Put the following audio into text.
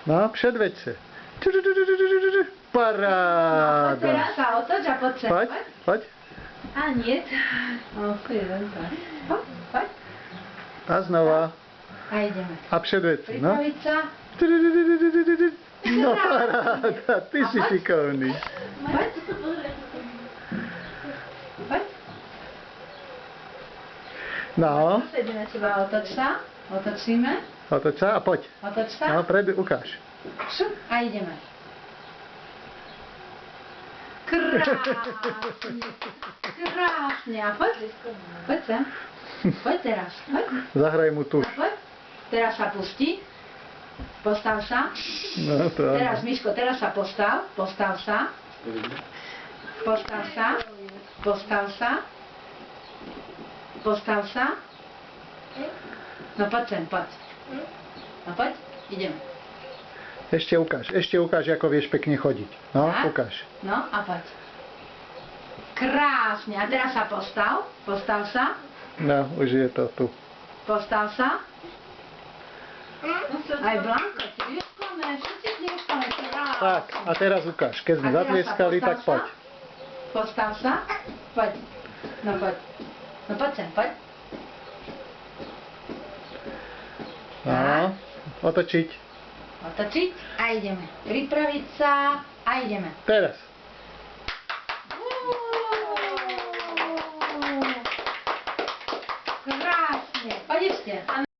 No, předveď se. Paráda. Teraz sa otoč a poď sem. Pojď, pojď. A nie. Poď. A znova. A ideme. A předveď se, no. Pripraviť sa. No paráda, ty si šikovný. Poď. Poď. No, Sedí na teba, otoč sa. Otočíme. otoč sa a poď. Otoč sa. No, ukáž. Šup a ideme. Krásne. Krásne. A poď. Poď sem. Poď teraz. Poď. Zahraj mu tuš. A poď. Teraz sa pustí. Postav sa. No, to Teraz, áno. Miško, teraz sa postav. Postav sa. Postav sa. Postav sa. Postav sa. No poď sem, poď. No poď, ideme. Ešte ukáž, ako vieš pekne chodiť. No, Tak. ukáž. No a poď. Krásne. A teraz sa postav. Postav sa. No, už je to tu. Postav sa. Aj Blanko, ty vieškame, všetci vieškame, krásne. Tak, a teraz ukáž. Keď sme A teraz sa zatlieskali, postav tak sa. poď. Postav sa. Poď. No poď. No poď sem, poď. No, otočiť. Otočiť a ideme. Pripraviť sa a ideme. Teraz. Krásne. Poď ešte.